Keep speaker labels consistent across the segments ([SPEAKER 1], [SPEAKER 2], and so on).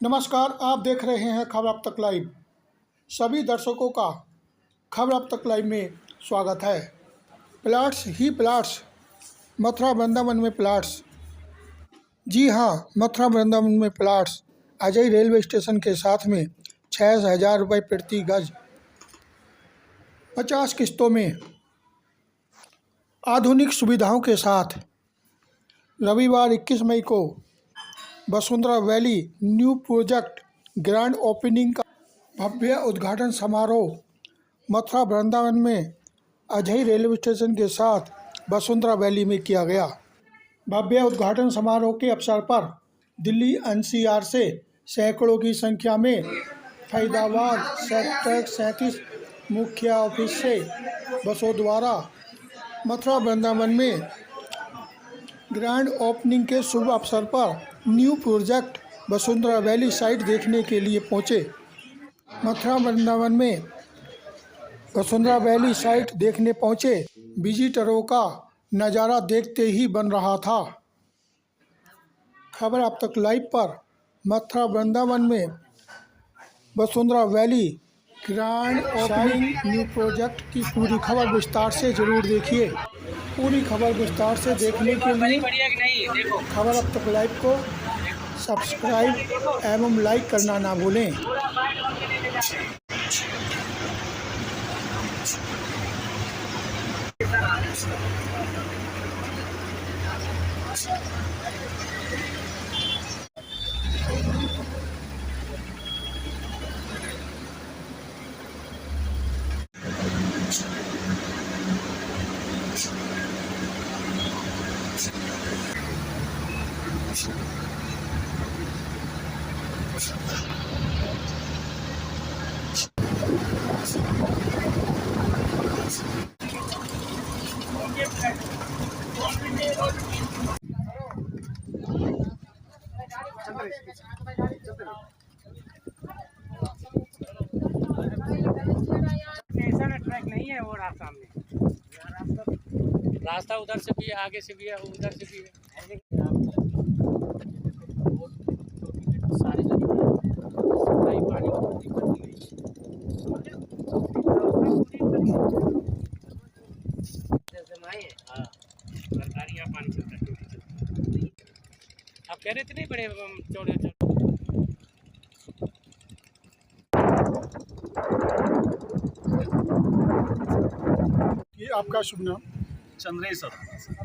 [SPEAKER 1] नमस्कार, आप देख रहे हैं खबर अब तक लाइव। सभी दर्शकों का खबर अब तक लाइव में स्वागत है। प्लाट्स ही प्लाट्स, मथुरा वृंदावन में प्लाट्स। जी हाँ, मथुरा वृंदावन में प्लाट्स अजय रेलवे स्टेशन के साथ में 6,000 रुपये प्रति गज 50 किस्तों में आधुनिक सुविधाओं के साथ रविवार 21 मई को Vasundhara valley new project grand opening का भव्य उद्घाटन समारोह मथुरा वृंदावन में अजय रेलवे स्टेशन के साथ वसुंधरा वैली में किया गया। भव्य उद्घाटन समारोह के अवसर पर दिल्ली एनसीआर से सैकड़ों की संख्या में फैजाबाद सेक्टर 37 मुख्य ऑफिस से बसों द्वारा मथुरा वृंदावन में ग्रैंड ओपनिंग के शुभ अवसर पर new project Vasundhara valley site देखने के लिए पहुंचे। मथुरा वृंदावन में वसुंधरा वैली साइट देखने पहुंचे विजिटरों का नज़ारा देखते ही बन रहा था। खबर अब तक लाइव पर मथुरा वृंदावन में Vasundhara valley grand opening new project की पूरी खबर विस्तार से जरूर देखिए। पूरी खबर विस्तार से देखने के लिए खबर अब तक लाइव को सब्सक्राइब एवं लाइक करना ना भूलें।
[SPEAKER 2] ट्रैक नहीं है वो रास्ता में, रास्ता उधर से भी है, आगे से भी है, उधर से भी है। सारी जगह पानी की दिक्कत नहीं है। हाँ, सरकारी यहाँ पानी चलता है। आप कह रहे थे नहीं बड़े चौड़े
[SPEAKER 1] ये आपका शुभ नाम?
[SPEAKER 3] चंद्रेश्वर।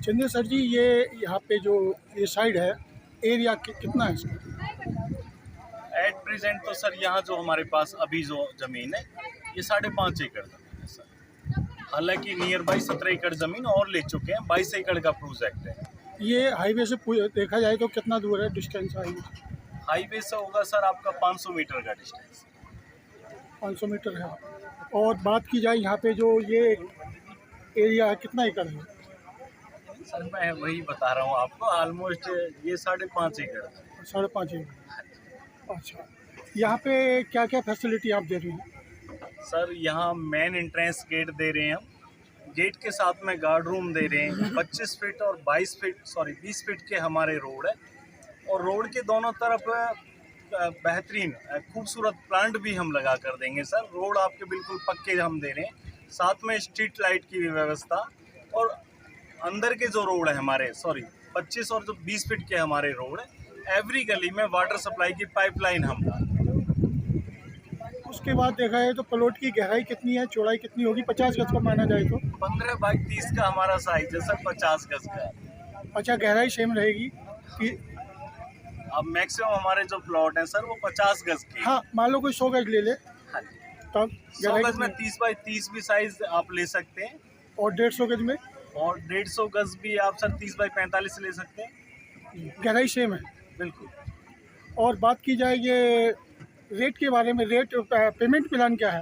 [SPEAKER 1] चंद्रेश्वर जी, ये यहाँ पे जो ये साइड है एरिया कितना है इसका?
[SPEAKER 3] एट प्रेजेंट तो सर यहाँ जो हमारे पास अभी जो ज़मीन है ये 5.5 एकड़ ज़मीन है सर। हालांकि नियर बाई 17 एकड़ ज़मीन और ले चुके हैं। 22 एकड़ का प्रोजेक्ट है।
[SPEAKER 1] ये हाईवे से देखा जाए तो कितना दूर है डिस्टेंस?
[SPEAKER 3] हाईवे से होगा सर आपका 500 मीटर का डिस्टेंस।
[SPEAKER 1] 500 मीटर है। और बात की जाए यहाँ पे जो ये एरिया है कितना एकड़ है?
[SPEAKER 3] सर मैं वही बता रहा हूँ आपको, ऑलमोस्ट ये 5.5 एकड़ है।
[SPEAKER 1] 5.5 एकड़। अच्छा, यहाँ पे क्या क्या फैसिलिटी आप दे रहे हैं?
[SPEAKER 3] सर यहाँ मेन एंट्रेंस गेट दे रहे हैं हम। गेट के साथ में गार्ड रूम दे रहे हैं। 25 फीट और 20 फीट के हमारे रोड है। और रोड के दोनों तरफ बेहतरीन खूबसूरत प्लांट भी हम लगा कर देंगे सर। रोड आपके बिल्कुल पक्के हम दे रहे हैं। साथ में स्ट्रीट लाइट की भी व्यवस्था। और अंदर के जो रोड है हमारे 25 और जो 20 फीट के हमारे रोड है, एवरी गली में वाटर सप्लाई की पाइपलाइन हम डाल।
[SPEAKER 1] उसके बाद देखा जाए तो प्लॉट की गहराई कितनी है, चौड़ाई कितनी होगी? 50 गज का माना जाए तो
[SPEAKER 3] 15 बाई 30 का हमारा साइज है सर, 50 गज का।
[SPEAKER 1] अच्छा, गहराई सेम रहेगी कि?
[SPEAKER 3] अब मैक्सिमम हमारे जो प्लॉट हैं सर वो 50 गज के।
[SPEAKER 1] हाँ, मान लो कोई 100 गज ले ले तब
[SPEAKER 3] 100 गज में 30 बाई 30 भी साइज आप ले सकते हैं।
[SPEAKER 1] और 150 गज में?
[SPEAKER 3] और 150 गज भी आप सर 30 बाई 45 ले सकते हैं।
[SPEAKER 1] गहराई सेम है
[SPEAKER 3] बिल्कुल।
[SPEAKER 1] और बात की जाए ये रेट के बारे में, रेट पेमेंट प्लान क्या है?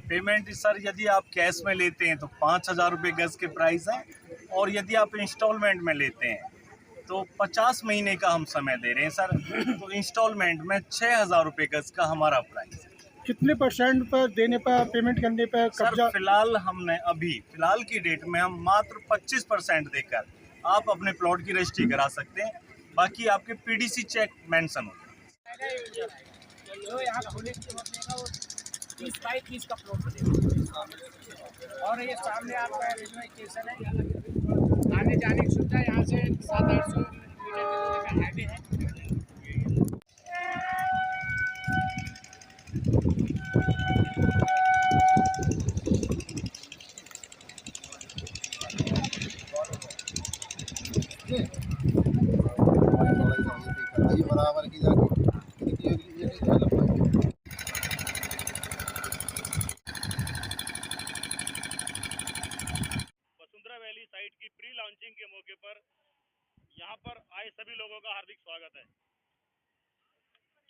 [SPEAKER 3] पेमेंट सर यदि आप कैश में लेते हैं तो 5,000 रुपये गज के प्राइस हैं। और यदि आप इंस्टॉलमेंट में लेते हैं तो 50 महीने का हम समय दे रहे हैं सर। तो इंस्टॉलमेंट में 6,000 रुपये गज का हमारा प्राइस है।
[SPEAKER 1] कितने % पर देने पर, पेमेंट करने पर कब्जा?
[SPEAKER 3] सर फिलहाल हमने फिलहाल की डेट में हम मात्र 25% देकर आप अपने प्लॉट की रजिस्ट्री करा सकते हैं। बाकी आपके पीडीसी चेक मेंशन होगा।
[SPEAKER 2] जो यहाँ खुले बनेगा वो 20 बाई 30 का प्लॉट बनेगा। और ये सामने आपका रेलवे स्टेशन है, आने जाने की सुविधा यहाँ से 700-800 मीटर की दूरी का हाईवे है।
[SPEAKER 4] बराबर की जाके
[SPEAKER 3] वसुंधरा वैली साइट की प्री लॉन्चिंग के मौके पर यहाँ पर आए सभी लोगों का हार्दिक स्वागत है।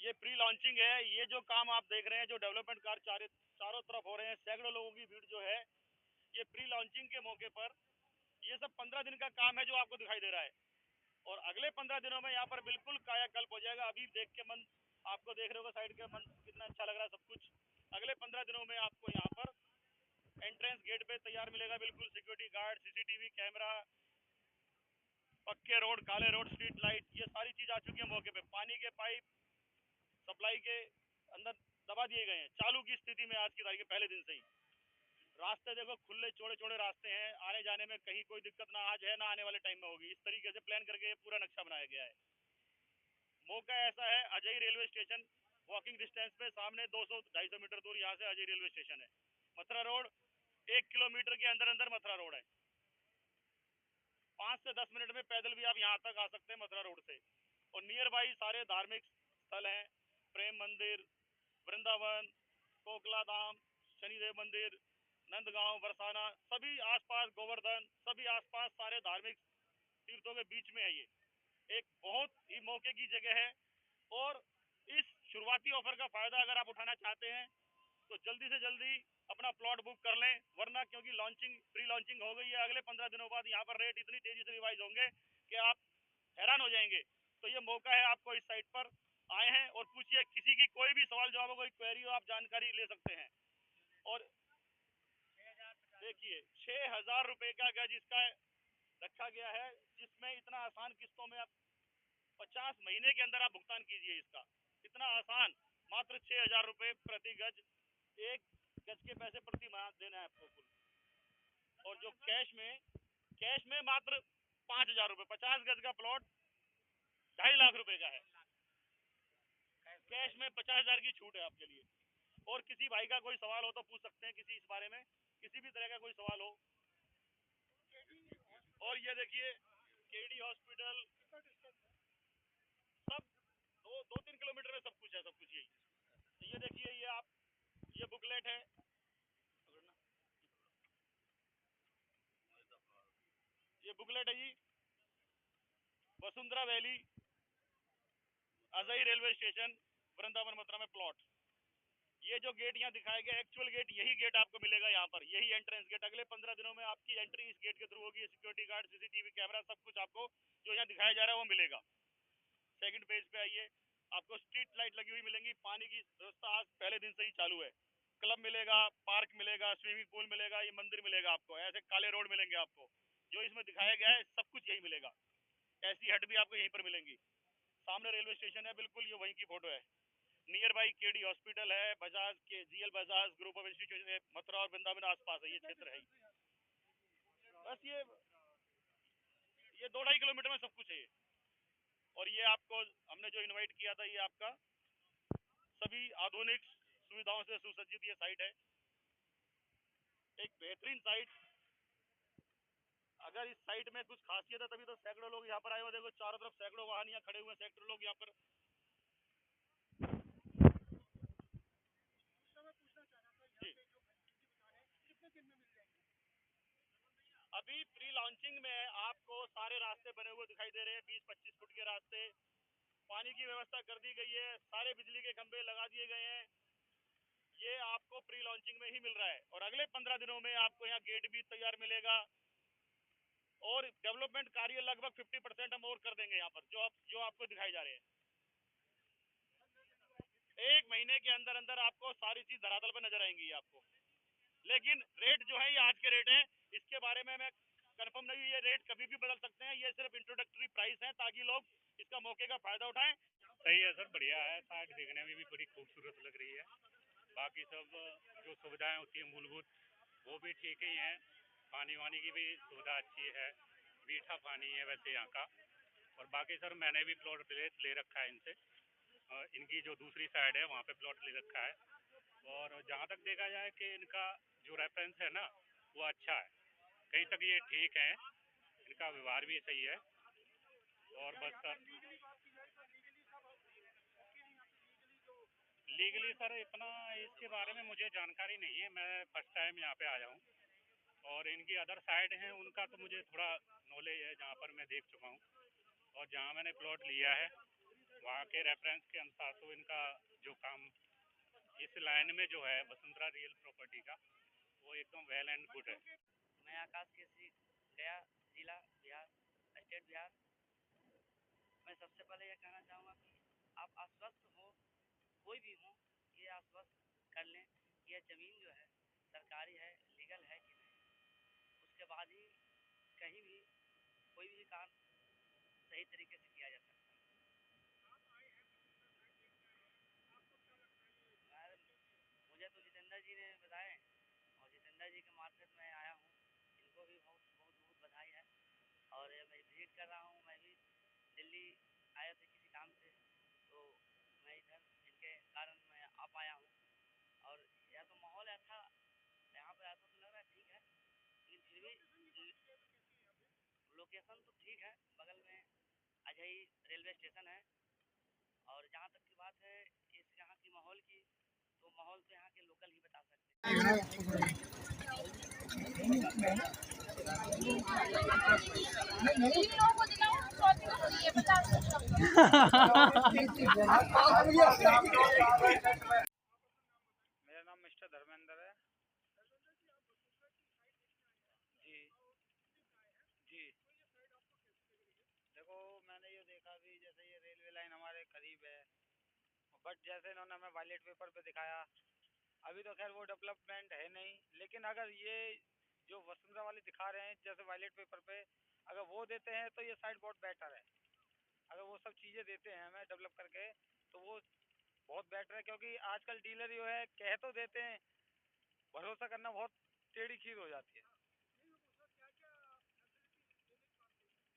[SPEAKER 3] ये प्री लॉन्चिंग है। ये जो काम आप देख रहे हैं, जो डेवलपमेंट कार्य चारों तरफ हो रहे हैं, सैकड़ों लोगों की भीड़ जो है, ये प्री लॉन्चिंग के मौके पर ये सब 15 दिन का काम है जो आपको दिखाई दे रहा है। और अगले 15 दिनों में यहाँ पर बिल्कुल कायाकल्प हो जाएगा। अभी देख के मन आपको देख रहे होगा साइड का मन कितना अच्छा लग रहा है सब कुछ। अगले 15 दिनों में आपको यहाँ पर एंट्रेंस गेट पे तैयार मिलेगा, बिल्कुल सिक्योरिटी गार्ड, सीसीटीवी कैमरा, पक्के रोड, काले रोड, स्ट्रीट लाइट, ये सारी चीज आ चुकी है मौके पे। पानी के पाइप सप्लाई के अंदर दबा दिए गए हैं, चालू की स्थिति में आज की तारीख पहले दिन से ही। रास्ते देखो खुले चौड़े चौड़े रास्ते हैं, आने जाने में कहीं कोई दिक्कत ना आज है ना आने वाले टाइम में होगी। इस तरीके से प्लान करके ये पूरा नक्शा बनाया गया है। मौका ऐसा है, Ajay railway station walking distance पे सामने 200-250 मीटर दूर यहाँ से अजय रेलवे स्टेशन है। मथुरा रोड 1 किलोमीटर के अंदर अंदर मथुरा रोड है। 5 से 10 मिनट में पैदल भी आप यहाँ तक आ सकते हैं मथुरा रोड से। और नियर बाई सारे धार्मिक स्थल हैं, प्रेम मंदिर, वृंदावन, कोकला धाम, शनिदेव मंदिर, नंदगांव, बरसाना, सभी आसपास, गोवर्धन, सभी आसपास सारे धार्मिक तीर्थों के बीच में है। ये एक बहुत ही मौके की जगह है। और इस शुरुआती ऑफर का फायदा अगर आप उठाना चाहते हैं तो जल्दी से जल्दी अपना प्लॉट बुक कर लें, वरना क्योंकि लॉन्चिंग प्री लॉन्चिंग हो गई है। अगले 15 दिनों बाद यहाँ पर रेट इतनी तेजी से रिवाइज होंगे कि आप हैरान हो जाएंगे। तो ये मौका है, आपको इस साइट पर आए हैं और पूछिए, किसी की कोई भी सवाल जवाब हो, कोई क्वेरी हो, आप जानकारी ले सकते हैं। और देखिए 6,000 रुपए का गज इसका रखा गया है, जिसमें इतना आसान किस्तों में आप 50 महीने के अंदर आप भुगतान कीजिए इसका। इतना आसान, मात्र 6,000 रुपए प्रति गज, एक गज के पैसे प्रति माह देना है आपको कुल। और जो कैश में मात्र 5,000 रुपए, 50 गज का प्लॉट 2.5 लाख रुपए का है। कैश में 50,000 की छूट है आपके लिए। और किसी भाई का कोई सवाल हो तो पूछ सकते हैं, किसी इस बारे में किसी भी तरह का कोई सवाल हो। और ये देखिए केडी हॉस्पिटल, सब 2-3 किलोमीटर में सब कुछ है, सब कुछ यही। तो ये देखिए, ये आप ये बुकलेट है, ये बुकलेट है जी, Vasundhara valley Ajay railway station Vrindavan Mathura में प्लॉट। ये जो गेट यहाँ दिखाया गया, एक्चुअल गेट यही गेट आपको मिलेगा यहाँ पर, यही एंट्रेंस गेट। अगले 15 दिनों में आपकी एंट्री इस गेट के थ्रू होगी। सिक्योरिटी गार्ड, सीसीटीवी कैमरा, सब कुछ आपको जो यहाँ दिखाया जा रहा है वो मिलेगा। सेकंड पेज पे आइए, आपको स्ट्रीट लाइट लगी हुई मिलेंगी। पानी की व्यवस्था आज पहले दिन से ही चालू है। क्लब मिलेगा, पार्क मिलेगा, स्विमिंग पूल मिलेगा, ये मंदिर मिलेगा आपको, ऐसे काले रोड मिलेंगे आपको। जो इसमें दिखाया गया है सब कुछ यही मिलेगा। ऐसी हट भी आपको यहीं पर मिलेंगी। सामने रेलवे स्टेशन है, बिल्कुल ये वहीं की फोटो है। नियर बाई केडी हॉस्पिटल है, बजाज के GL Bajaj group of institution है, मथुरा और वृंदावन आसपास है, ये क्षेत्र है। बस ये 2-2.5 किलोमीटर में सब कुछ है। और ये आपको हमने जो इनवाइट किया था, ये आपका सभी आधुनिक सुविधाओं से सुसज्जित ये साइट है, एक बेहतरीन साइट। अगर इस साइट में कुछ खासियत है तभी तो सैकड़ों लोग यहाँ पर आए हुए। देखो चारों तरफ सैकड़ों वाहन यहाँ खड़े हुए हैं, सैकड़ों लोग यहाँ पर। अभी प्री लॉन्चिंग में आपको सारे रास्ते बने हुए दिखाई दे रहे हैं, 20-25 फुट के रास्ते। पानी की व्यवस्था कर दी गई है, सारे बिजली के खंभे लगा दिए गए हैं। ये आपको प्री लॉन्चिंग में ही मिल रहा है। और अगले 15 दिनों में आपको यहाँ गेट भी तैयार मिलेगा। और डेवलपमेंट कार्य लगभग 50% हम और कर देंगे यहाँ पर, जो आपको दिखाई जा रहे हैं। 1 महीने के अंदर अंदर आपको सारी चीज धरातल पर नजर आएंगी आपको। लेकिन रेट जो है ये आज के रेट है, इसके बारे में मैं कंफर्म नहीं, ये रेट कभी भी बदल सकते हैं। ये सिर्फ इंट्रोडक्टरी प्राइस है ताकि लोग इसका मौके का फायदा उठाएं।
[SPEAKER 4] सही है सर, बढ़िया है। साइड देखने में भी बड़ी खूबसूरत लग रही है। बाकी सब जो सुविधाएं होती है मूलभूत वो भी ठीक ही हैं। पानी वानी की भी सुविधा अच्छी है, मीठा पानी है वैसे यहाँ का। और बाकी सर मैंने भी प्लॉट ले रखा है इनसे, इनकी जो दूसरी साइड है वहाँ पे प्लॉट ले रखा है। और जहाँ तक देखा जाए कि इनका जो रेफरेंस है ना वो अच्छा है, कहीं तक ये ठीक है, इनका व्यवहार भी सही है। और बस सर लीगली सर इतना इसके बारे में मुझे जानकारी नहीं है, मैं फर्स्ट टाइम यहाँ पे आया हूँ। और इनकी अदर साइड हैं उनका तो मुझे थोड़ा नॉलेज है, जहाँ पर मैं देख चुका हूँ। और जहाँ मैंने प्लॉट लिया है वहाँ के रेफरेंस के अनुसार तो इनका जो काम इस लाइन में जो है वसुंधरा रियल प्रॉपर्टी का, वो एकदम वेल एंड गुड है।
[SPEAKER 5] मैं आकाश केसरी, गया जिला, बिहार, स्टेट बिहार। मैं सबसे पहले यह कहना चाहूँगा कि आप आश्वस्त हो, कोई भी हो, ये आश्वस्त कर लें कि यह ज़मीन जो है सरकारी है, लीगल है कि नहीं। उसके बाद ही कहीं भी कोई भी काम सही तरीके से किया जा सकता है। मुझे तो जितेंद्र जी ने बताए और जितेंद्र जी के मार्फत मैं आया हूँ। इनको भी बहुत बहुत बहुत बधाई है। और मैं विजिट कर रहा हूँ, मैं भी दिल्ली आया था किसी काम से, तो मैं इधर इनके कारण मैं आ पाया हूँ। और यह तो माहौल ऐसा यहाँ पे ऐसा तो लग रहा है ठीक है, लेकिन फिर भी लोकेशन तो ठीक है, बगल में अजय रेलवे स्टेशन है। और जहाँ तक की बात है इस यहाँ की माहौल की, तो माहौल तो यहाँ के लोकल ही बता सकते हैं।
[SPEAKER 6] मेरा नाम मिस्टर धर्मेंद्र है जी। जी देखो, मैंने ये देखा भी जैसे ये रेलवे लाइन हमारे करीब है, बट जैसे इन्होंने हमें वायलेट पेपर पे दिखाया, अभी तो खैर वो डेवलपमेंट है नहीं। लेकिन अगर ये जो वसुंधरा वाले दिखा रहे हैं जैसे वायलेट पेपर पे, अगर वो देते हैं तो ये साइड बहुत बेटर है। अगर वो सब चीज़ें देते हैं हमें डेवलप करके तो वो बहुत बेटर है, क्योंकि आजकल डीलर जो है कह तो देते हैं, भरोसा करना बहुत टेढ़ी चीज़ हो जाती है।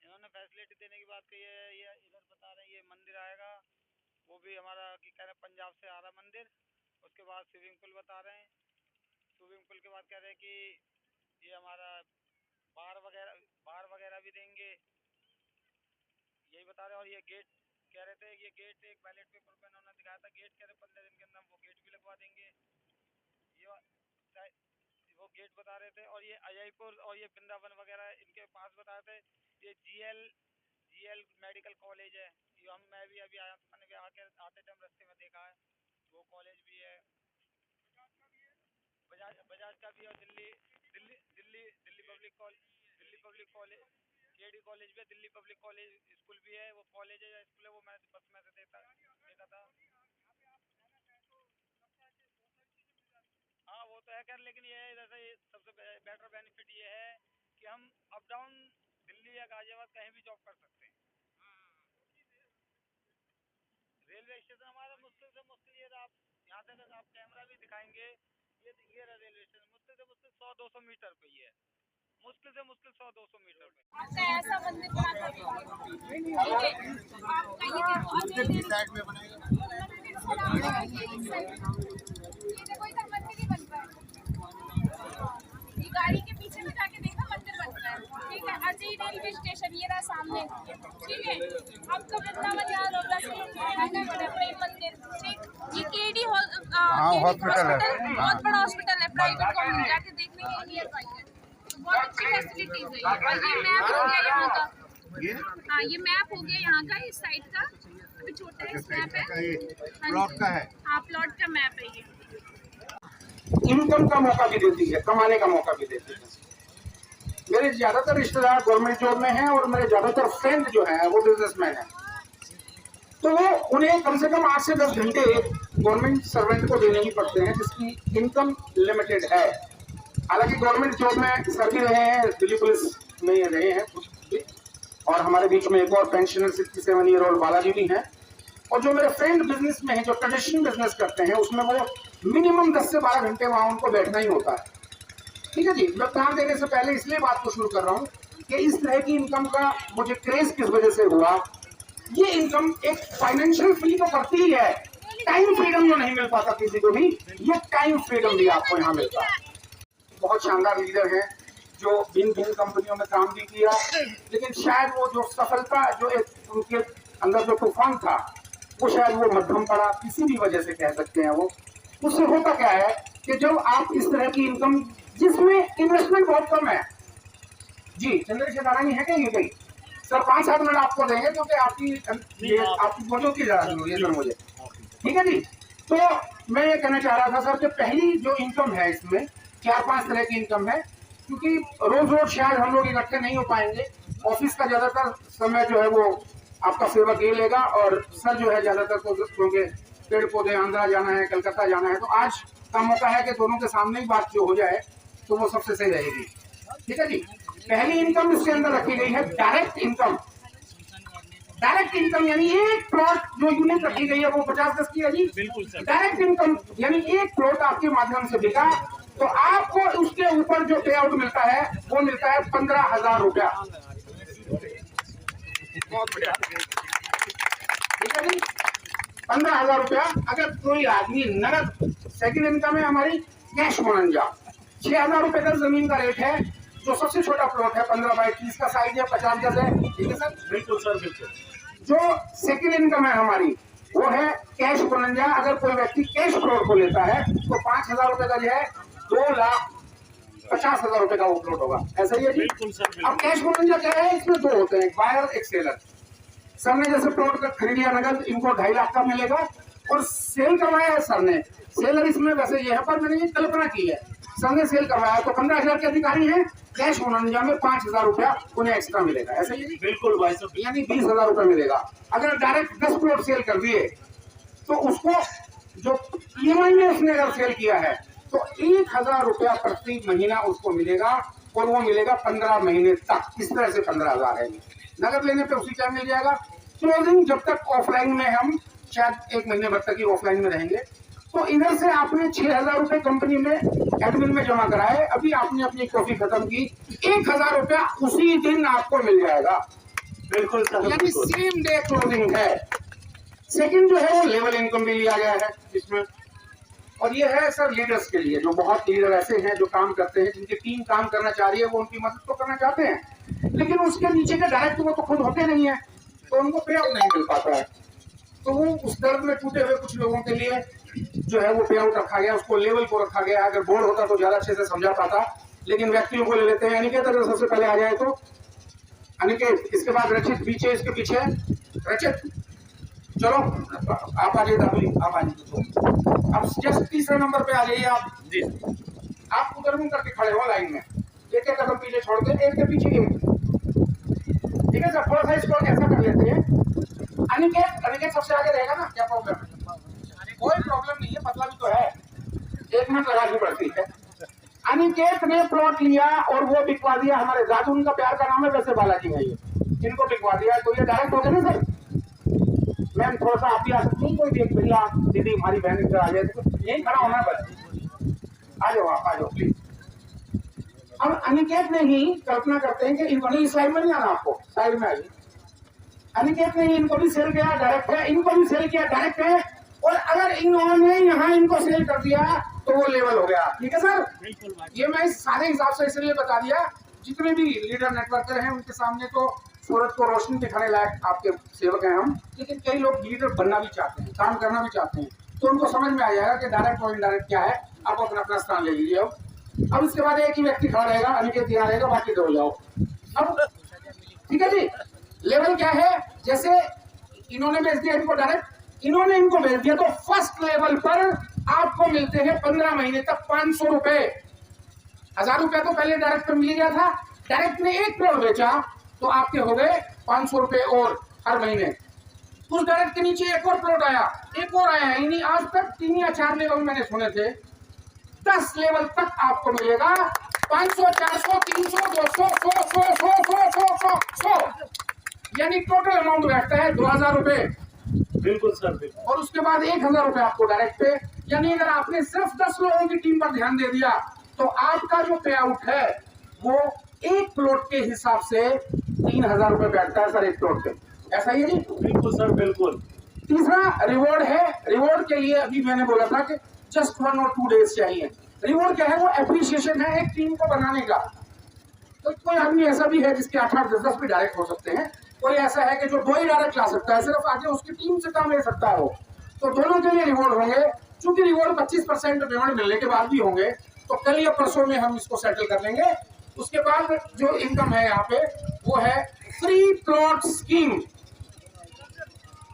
[SPEAKER 6] इन्होंने फैसिलिटी देने की बात कही है, ये इधर बता रहे हैं ये मंदिर आएगा, वो भी हमारा कि कह रहे हैं पंजाब से आ रहा मंदिर। उसके बाद स्विमिंग पूल बता रहे हैं, स्विमिंग पूल के बाद कह रहे हैं कि ये हमारा बार वगैरह भी देंगे, यही बता रहे हैं। और ये गेट कह रहे थे, ये गेट एक बैलेट पेपर पे उन्होंने दिखाया था, गेट कह रहे 15 दिन के अंदर वो गेट भी लगवा देंगे, ये वो गेट बता रहे थे। और ये अजयपुर और ये वृंदावन वगैरह इनके पास बता रहे थे। ये जीएल मेडिकल कॉलेज है, ये मैं भी अभी आया, मैंने भी आते टाइम रास्ते में देखा है, वो कॉलेज भी है। बजाज का भी है। Delhi public college, KD college भी है, दिल्ली पब्लिक कॉलेज स्कूल भी है। वो कॉलेज है या स्कूल है वो मैं बस में से देखा था। हाँ वो तो है खैर, लेकिन ये है जैसे सबसे बेटर बेनिफिट ये है कि हम अप डाउन दिल्ली या गाजियाबाद कहीं भी जॉब कर सकते हैं। रेलवे स्टेशन हमारा मुश्किल से मुश्किल ये आप यहाँ से अगर आप कैमरा भी दिखाएंगे, ये रहा रेलवे स्टेशन, मुश्किल से मुश्किल 100-200 मीटर पे ही है, मुश्किल से मुश्किल 100-200 मीटर पे।
[SPEAKER 7] आपका ऐसा मंदिर बना था, ठीक है, आपका ये साइड में बनेगा, ये देखो इधर मंदिर ही बन रहा है, ये गाड़ी के पीछे में जाके देखा मंदिर बन रहा है, ठीक है। अजय रेलवे स्टेशन ये रहा सामने, ठीक है। आपका वृंदावन यहाँ रोड प्रेम मंदिर, ठीक। ये केडी हॉस्पिटल है, बहुत बड़ा हॉस्पिटल है, प्राइवेट गवर्नमेंट, जाके देखने के लिए है, बहुत अच्छी फैसिलिटीज है। और ये मैप हो गया यहाँ का, हाँ ये मैप हो गया यहाँ का, इस साइड का अभी छोटा है, मैप है, प्लॉट का है, हाँ प्लॉट का मैप है ये।
[SPEAKER 8] इनकम का मौका भी देती है, कमाने का मौका भी देती है। मेरे ज्यादातर रिश्तेदार गवर्नमेंट जॉब में हैं और मेरे ज्यादातर फ्रेंड जो हैं वो बिजनेसमैन हैं, तो वो उन्हें कम से कम 8 से 10 घंटे गवर्नमेंट सर्वेंट को देने ही पड़ते हैं, जिसकी इनकम लिमिटेड है। हालांकि गवर्नमेंट जॉब में सर भी रहे हैं, दिल्ली पुलिस में रहे हैं, और हमारे बीच में एक और पेंशनर 67 ईयर ओल्ड बालाजी भी हैं। और जो मेरे फ्रेंड बिजनेस में है, जो ट्रेडिशनल बिजनेस करते हैं, उसमें वो मिनिमम 10 से 12 घंटे वहां उनको बैठना ही होता है। ठीक है जी। मैं काम देने से पहले इसलिए बात को शुरू कर रहा हूँ कि इस तरह की इनकम का मुझे क्रेज किस वजह से हुआ। ये इनकम एक फाइनेंशियल फ्री तो करती ही है, टाइम फ्रीडम जो नहीं मिल पाता किसी को भी, ये टाइम फ्रीडम भी आपको यहाँ मिलता है। बहुत शानदार लीडर है जो भिन्न भिन्न कंपनियों में काम भी किया, लेकिन शायद वो जो सफलता, जो एक उनके अंदर जो तूफान था, वो शायद वो मध्यम पड़ा, किसी भी वजह से कह सकते हैं। वो उससे होता क्या है कि जब आप इस तरह की इनकम जिसमें इन्वेस्टमेंट बहुत कम है जी, चंद्रशेखर नारायणी है कहीं कहीं सर 5-7 मिनट आपको देंगे क्योंकि आपकी मौजूदगी जरा जरूरी है सर मुझे। ठीक है जी। तो मैं ये कहना चाह रहा था सर कि पहली जो इनकम है इसमें 4-5 तरह की इनकम है, क्योंकि रोज रोज शायद हम लोग इकट्ठे नहीं हो पाएंगे। ऑफिस का ज्यादातर समय जो है वो आपका सेवक ये लेगा, और सर जो है ज्यादातर तो क्योंकि पेड़ पौधे आंध्रा जाना है, कलकत्ता जाना है, तो आज का मौका है कि दोनों के सामने ही बात जो हो जाए तो वो सबसे सही रहेगी। ठीक है जी। पहली इनकम इसके अंदर रखी गई है डायरेक्ट इनकम। डायरेक्ट इनकम यानी एक प्लॉट जो यूनिट रखी गई है वो 50-10 की है जी। डायरेक्ट इनकम यानी एक प्लॉट आपके माध्यम से बिका तो आपको उसके ऊपर जो पे आउट मिलता है वो मिलता है 15,000 रुपया। बहुत बढ़िया। ठीक है जी। 15,000 रुपया अगर कोई आदमी नगद। सेकंड इनकम है हमारी कैश मुनंजा। 6,000 रुपए का जमीन का रेट है, जो सबसे छोटा प्लॉट है 15 बाई 30 का साइज है, 50 गज है। ठीक है सर? बिल्कुल सर, बिल्कुल। जो सेकंड इनकम है हमारी वो है कैश मुनंजा। अगर कोई व्यक्ति कैश प्लॉट को लेता है तो 5,000 रुपए का जो है 2,50,000 रुपए का वो प्लॉट होगा। ऐसा ही है जी। बिल्कुल सर। अब कैश मुनंजा क्या है, इसमें 2 होते हैं, एक बायर एक सेलर। सर ने जैसे प्लॉट का खरीद लिया नगद, इनको 2.5 लाख का मिलेगा, और सेल करवाया है सर ने। सेलर इसमें वैसे यहाँ पर मैंने कल्पना की है, सर ने सेल करवाया तो 15,000 के अधिकारी हैं। कैश मुनंजा में 5,000 रुपया उन्हें एक्स्ट्रा मिलेगा। ऐसा ही बिल्कुल भाई साहब, यानी 20,000 रुपया मिलेगा। अगर डायरेक्ट 10 प्लॉट सेल कर दिए तो उसको जो EMI में उसने अगर सेल किया है तो 1,000 रुपया प्रति महीना उसको मिलेगा, और वो मिलेगा 15 महीने तक। इस तरह से 15,000 है। नगद लेने पे उसी टाइम मिल जाएगा। क्लोजिंग जब तक ऑफलाइन में, हम शायद 1 महीने भर तक ही ऑफलाइन में रहेंगे, तो इधर से आपने 6,000 रुपए कंपनी में एडमिन में जमा कराए, अभी आपने अपनी कॉफी खत्म की, 1,000 रुपया उसी दिन आपको मिल जाएगा। बिल्कुल सर, यानी सेम डे क्लोजिंग है। सेकंड जो है वो लेवल इनकम भी लिया गया है इसमें, और ये है सर लीडर्स के लिए। जो बहुत लीडर ऐसे हैं जो काम करते हैं, जिनकी टीम काम करना चाह रही है, वो उनकी मदद तो करना चाहते हैं, लेकिन उसके नीचे के डायरेक्ट वो तो खुद होते नहीं है, तो उनको पे आउट नहीं मिल पाता है। तो वो उस दर्द में टूटे हुए कुछ लोगों के लिए जो है वो पे आउट रखा गया, उसको लेवल को रखा गया। अगर बोर्ड होता तो ज्यादा अच्छे से समझा पाता, लेकिन व्यक्तियों को ले लेते हैं। अनिकेत अगर सबसे पहले आ जाए तो अनिकेत, इसके बाद रचित पीछे, इसके पीछे रचित, चलो आप आ जाइए, आप आ जाइए। अब जस्ट तीसरे नंबर पे आ जाइए आप जी। आप उधर मुंह करके खड़े हो लाइन में, एक एक कदम पीछे छोड़ के, एक के पीछे एक। ठीक है सर, थोड़ा सा इसको ऐसा कर लेते हैं। अनिकेत सबसे आगे रहेगा ना, क्या प्रॉब्लम है? कोई प्रॉब्लम नहीं है, पतला भी तो है, 1 मिनट लगानी पड़ती है। अनिकेत ने प्लॉट लिया और वो बिकवा दिया। हमारे जादू, उनका प्यार का नाम है, वैसे बालाजी है ये, इनको बिकवा दिया। तो ये डायरेक्ट हो गया ना सर। मैम थोड़ा सा आप भी आ सकती हैं, कोई भी एक भैया दीदी हमारी बहन इधर आ जाए, तो यही खड़ा होना है बस। आ जाओ, आप आ जाओ प्लीज। अब अनिकेत ने ही कल्पना करते हैं कि इन्होंने स्लाइड में नहीं आना, आपको साइड में आइए। अनिकेत ने इनको भी सेल किया डायरेक्ट है, इनको भी सेल किया डायरेक्ट है, और अगर इन्होंने यहाँ इनको सेल कर दिया तो वो लेवल हो गया। ठीक है सर? ये मैं इस सारे हिसाब से इसलिए बता दिया, जितने भी लीडर नेटवर्कर हैं उनके सामने तो सूरज को रोशनी दिखाने लायक आपके सेवक हैं हम, लेकिन कई लोग लीडर बनना भी चाहते हैं, काम करना भी चाहते हैं, तो उनको समझ में आ जाएगा कि डायरेक्ट और इनडायरेक्ट क्या है। आप अपना अपना स्थान ले लीजिए। अब इसके बाद एक ही व्यक्ति खड़ा रहेगा, अनिकेत यहाँ रहेगा, बाकी दो जाओ। अब ठीक है जी। लेवल क्या है, जैसे इन्होंने भेज दिया इनको डायरेक्ट, इन्होंने इनको भेज दिया, तो फर्स्ट लेवल पर आपको मिलते हैं 15 महीने तक 500 रुपए। 1,000 रुपया तो पहले डायरेक्ट पे मिल गया था। डायरेक्ट ने एक प्लॉट बेचा तो आपके हो गए 500 रुपए और हर महीने। उस डायरेक्ट के नीचे एक और प्लॉट आया, एक और आया, यानी आज तक 3 या 4 लेवल मैंने सुने थे। 10 लेवल तक आपको मिलेगा 500, 400, 300, 200, 100, 100, 100, 100, 100, 100, यानी टोटल अमाउंट बैठता है 2,000 रुपए।
[SPEAKER 3] बिल्कुल सर, बिल्कुल।
[SPEAKER 8] और उसके बाद 1,000 रुपए आपको डायरेक्ट पे, यानी अगर आपने सिर्फ 10 लोगों की टीम पर ध्यान दे दिया तो आपका जो पे आउट है वो एक प्लॉट के हिसाब से 3,000 रुपए बैठता है सर एक प्लॉट पे। ऐसा ही है जी?
[SPEAKER 3] बिल्कुल सर, बिल्कुल।
[SPEAKER 8] तीसरा रिवॉर्ड है। रिवॉर्ड के लिए अभी मैंने बोला था कि जस्ट 1 और 2 डेज चाहिए। रिवॉर्ड क्या है? वो एप्रिसिएशन है एक टीम को बनाने का। तो कोई आदमी ऐसा भी है जिसके 8-8, 10-10 भी डायरेक्ट हो सकते हैं, कोई ऐसा है कि जो 2 ही डायरेक्ट ला सकता है, सिर्फ आगे उसकी टीम से काम ले सकता है वो। तो दोनों के लिए रिवॉर्ड होंगे। चूंकि रिवॉर्ड 25% पेमेंट मिलने के बाद भी होंगे, तो कल या परसों में हम इसको सेटल कर लेंगे। उसके बाद जो इनकम है यहाँ पे वो है फ्री प्लॉट स्कीम।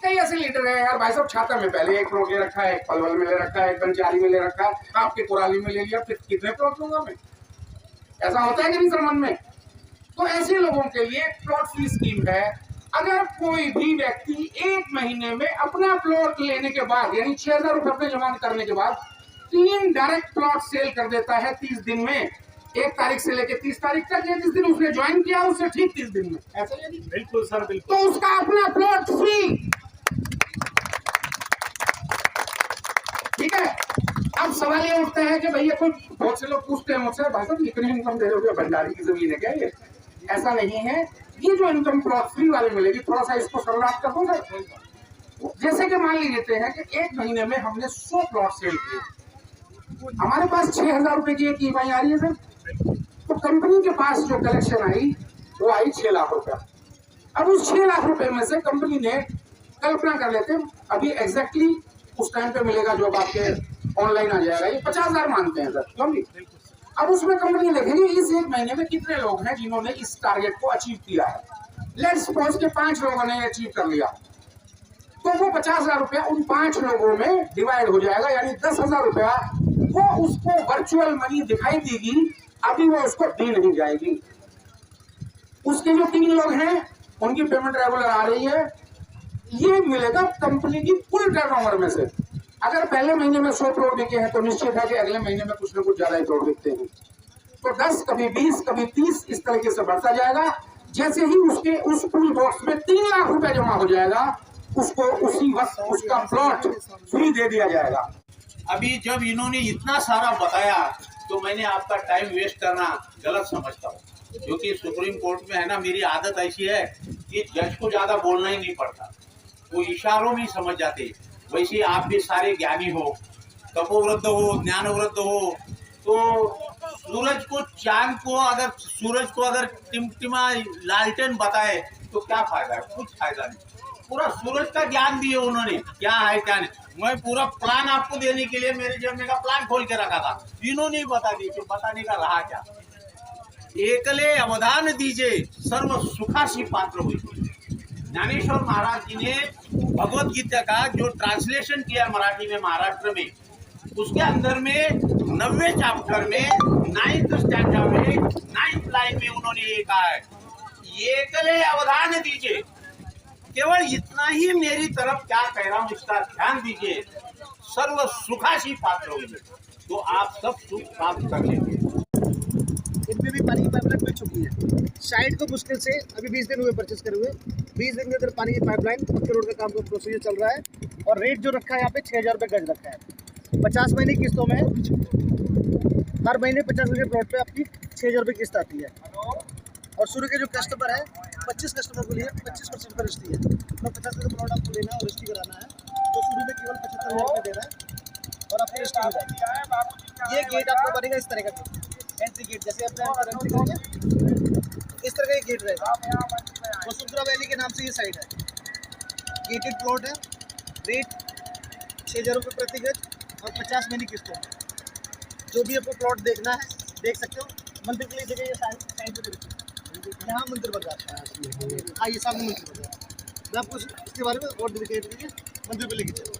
[SPEAKER 8] कई ऐसे लीडर है यार भाई साहब, छाता में पहले एक प्लॉट ले रखा है, एक पलवल में ले रखा है, एक बंचारी में ले रखा है, आपके कुराली में ले लिया, फिर कितने प्लॉट लूंगा मैं? ऐसा होता है कि नहीं सर मन में? तो ऐसे लोगों के लिए प्लॉट फ्री स्कीम है। अगर कोई भी व्यक्ति 1 महीने में अपना प्लॉट लेने के बाद, यानी 6,000 रुपए जमा करने के बाद 3 डायरेक्ट प्लॉट सेल कर देता है 30 दिन में, 1 तारीख से लेकर 30 तारीख तक, या जिस दिन उसने ज्वाइन किया उससे ठीक 30 दिन में, ऐसा ही नहीं?
[SPEAKER 3] बिल्कुल सर, बिल्कुल।
[SPEAKER 8] तो उसका अपना प्लॉट फ्री। ठीक है। अब सवाल ये उठता है कि भैया कोई, बहुत से लोग पूछते हैं मुझसे, भाई साहब इतनी इनकम दे रहे हो, भंडारी की जमीन है क्या ये? ऐसा नहीं है। ये जो इनकम प्लॉट फ्री वाले मिलेगी, थोड़ा सा इसको सरलाट कर दो सर। जैसे कि मान लीजिए हैं कि 1 महीने में हमने 100 प्लॉट सेल किए, हमारे पास 6,000 रुपए की एक ईएमआई आ रही है सर। तो कंपनी के पास जो कलेक्शन आई वो आई 6 लाख रुपया। अब उस 6 लाख रुपए में से कंपनी ने, कल्पना कर लेते हैं, अभी एग्जैक्टली उस टाइम पे मिलेगा जो आपके ऑनलाइन आ जाएगा, ये 50,000 मानते हैं सर, क्यों नहीं? अब उसमें कंपनी देखेंगे इस 1 महीने में कितने लोग हैं जिन्होंने इस टारगेट को अचीव किया है। लेट्स सपोज के 5 लोगों ने अचीव कर लिया, तो वो 50,000 रुपया उन 5 लोगों में डिवाइड हो जाएगा, यानी 10,000 रुपया वो उसको वर्चुअल मनी दिखाई देगी, अभी वो उसको दी नहीं जाएगी। उसके जो 3 लोग हैं उनकी पेमेंट रेगुलर आ रही है, ये मिलेगा कंपनी की कुल टर्नओवर में से। अगर पहले महीने में 100 करोड़ बिके हैं तो निश्चित है कि अगले महीने में कुछ न कुछ ज्यादा ही करोड़ बिकते हैं। तो 10, कभी 20, कभी 30 इस तरीके से बढ़ता जाएगा। जैसे ही उसके उस पूल बॉक्स में 3 लाख रुपए जमा हो जाएगा, उसको उसी वक्त उसका प्लॉट फ्री दे दिया जाएगा।
[SPEAKER 9] अभी जब इन्होंने इतना सारा बताया तो मैंने आपका टाइम वेस्ट करना गलत समझता हूँ, क्योंकि सुप्रीम कोर्ट में है ना, मेरी आदत ऐसी है कि जज को ज्यादा बोलना ही नहीं पड़ता, वो इशारों में समझ जाते। वैसे आप भी सारे ज्ञानी हो, तपोवृद्ध हो, ज्ञानवृद्ध हो, तो सूरज को, चांद को, अगर सूरज को अगर टिमटिमा लालटेन बताए तो क्या फायदा है? कुछ फायदा नहीं। पूरा सूरज का ज्ञान दिए उन्होंने, क्या है क्या नहीं। मैं पूरा प्लान आपको देने के लिए मेरे जेब में का प्लान खोल के रखा था, इन्होंने बता दी कि बताने का रहा क्या। एकले अवधान दीजिए सर्व सुखासी पात्र हुई। ज्ञानेश्वर महाराज जी ने भगवत गीता का जो ट्रांसलेशन किया मराठी में महाराष्ट्र में, उसके अंदर में 90वें चैप्टर में 9th स्टैंजा में 9th लाइन में उन्होंने ये कहा है, एकले अवधान दीजिए। केवल इतना ही मेरी तरफ क्या कह रहा हूँ इसका ध्यान दीजिए, सर्व सुखासी पात्र होंगे तो आप सब सुख प्राप्त कर लेंगे।
[SPEAKER 2] इनमें भी पानी की पाइपलाइन मिल चुकी है। साइड को मुश्किल से अभी 20 दिन हुए परचेस करे हुए, 20 दिन के अंदर पानी की पाइपलाइन पक्के रोड का काम का प्रोसीजर चल रहा है। और रेट जो रखा है यहाँ पे 6,000 रुपये गज रखा है। 50 महीने किस्तों में हर महीने 50 रुपये प्लॉट पे आपकी 6,000 रुपये किस्त आती है। और शुरू के जो कस्टमर है 25 कस्टमर को लिए 25% पर रजिस्ट्री है। मतलब 50 रुपये प्लॉट आपको लेना है और रजिस्ट्री कराना है, तो शुरू में केवल 75,000 रुपये देना है और आपकी रजिस्ट्री हो जाएगी। ये गेट आपको बनेगा इस तरह का एंट्री गेट, जैसे आप एंट्री करेंगे इस तरह का ये गेट रहेगा। वसुंधरा वैली के नाम से ये साइड है, गेटेड प्लॉट है। रेट 6,000 रुपये प्रति गज और 50 महीने किस्तों में। जो भी आपको प्लॉट देखना है देख सकते हो। मंदिर के लिए जगह ये साइड पे देखिए, यहाँ मंदिर बन रहा है। हाँ, ये सामने मंदिर बन रहा है। मैं आपको इसके बारे में और डिटेल के लिए मंदिर पे लेके चलूँ।